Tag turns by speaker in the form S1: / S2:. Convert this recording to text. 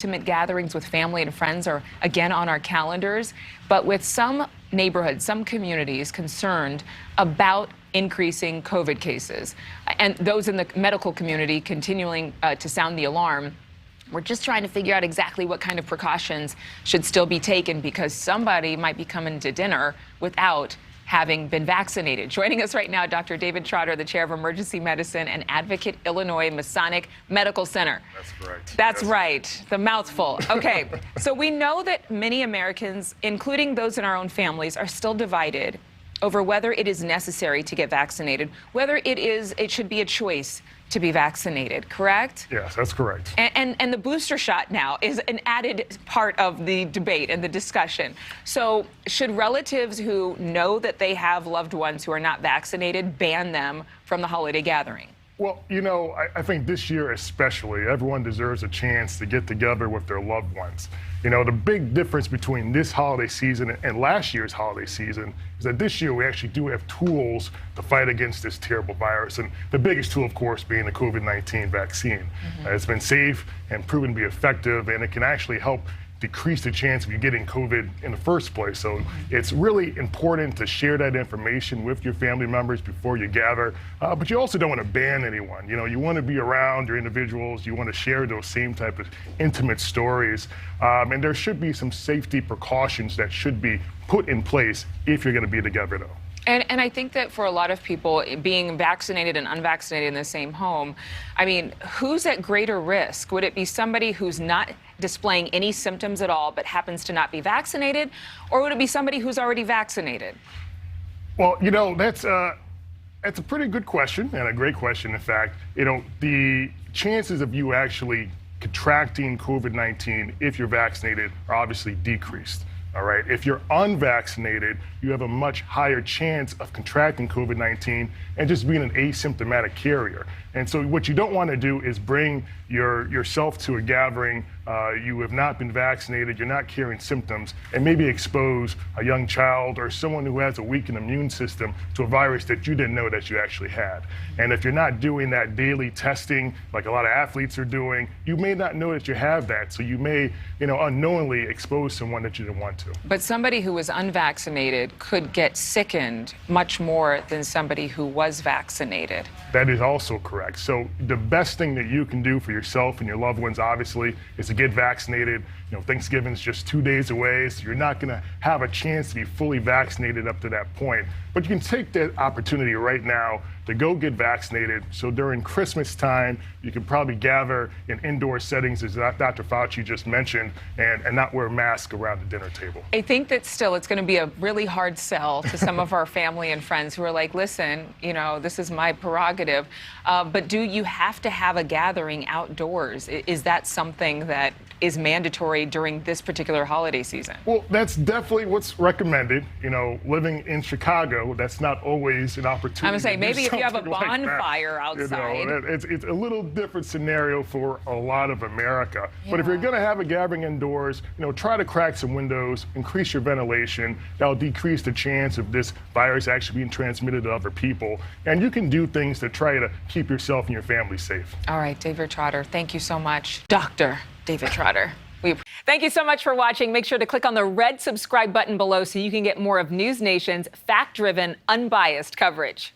S1: Intimate gatherings with family and friends are again on our calendars, but with some neighborhoods, some communities concerned about increasing COVID cases, and those in the medical community continuing to sound the alarm. We're just trying to figure out exactly what kind of precautions should still be taken, because somebody might be coming to dinner without having been vaccinated. Joining us right now, Dr. David Trotter, the chair of emergency medicine and Advocate Illinois Masonic Medical Center.
S2: That's correct.
S1: That's
S2: yes.
S1: right. The mouthful. Okay. So we know that many Americans, including those in our own families, are still divided over whether it is necessary to get vaccinated, whether it should be a choice to be vaccinated, correct?
S2: Yes, that's correct.
S1: And the booster shot now is an added part of the debate and the discussion. So should relatives who know that they have loved ones who are not vaccinated ban them from the holiday gathering?
S2: Well, you know, I think this year especially, everyone deserves a chance to get together with their loved ones. You know, the big difference between this holiday season and last year's holiday season is that this year we actually do have tools to fight against this terrible virus. And the biggest tool, of course, being the COVID-19 vaccine. It's been safe and proven to be effective, and it can actually help decrease the chance of you getting COVID in the first place. So it's really important to share that information with your family members before you gather. But you also don't want to ban anyone. You know, you want to be around your individuals. You want to share those same type of intimate stories. And there should be some safety precautions that should be put in place if you're going to be together, though.
S1: And I think that for a lot of people, being vaccinated and unvaccinated in the same home, I mean, who's at greater risk? Would it be somebody who's not displaying any symptoms at all but happens to not be vaccinated? Or would it be somebody who's already vaccinated?
S2: Well, you know, that's a pretty good question, and a great question, in fact. You know, the chances of you actually contracting COVID-19 if you're vaccinated are obviously decreased. All right. If you're unvaccinated, you have a much higher chance of contracting COVID-19 and just being an asymptomatic carrier. And so what you don't want to do is bring yourself to a gathering. You have not been vaccinated, you're not carrying symptoms, and maybe expose a young child or someone who has a weakened immune system to a virus that you didn't know that you actually had. And if you're not doing that daily testing, like a lot of athletes are doing, you may not know that you have that. So you may, you know, unknowingly expose someone that you didn't want to.
S1: But somebody who was unvaccinated could get sickened much more than somebody who was vaccinated.
S2: That is also correct. So the best thing that you can do for yourself and your loved ones, obviously, is to get vaccinated. You know, Thanksgiving's just 2 days away, so you're not going to have a chance to be fully vaccinated up to that point. But you can take that opportunity right now to go get vaccinated. So during Christmas time, you can probably gather in indoor settings, as Dr. Fauci just mentioned, and not wear a mask around the dinner table.
S1: I think that still it's going to be a really hard sell to some of our family and friends who are like, listen, you know, this is my prerogative, but do you have to have a gathering outdoors? Is that something that is mandatory during this particular holiday season?
S2: Well, that's definitely what's recommended. You know, living in Chicago, that's not always an opportunity.
S1: I'm going to say, maybe if you have a
S2: like
S1: bonfire outside.
S2: You know, it's a little different scenario for a lot of America. Yeah. But if you're going to have a gathering indoors, you know, try to crack some windows, increase your ventilation. That'll decrease the chance of this virus actually being transmitted to other people. And you can do things to try to keep yourself and your family safe.
S1: All right, David Trotter, thank you so much. Dr. David Trotter. Thank you so much for watching. Make sure to click on the red subscribe button below so you can get more of NewsNation's fact-driven, unbiased coverage.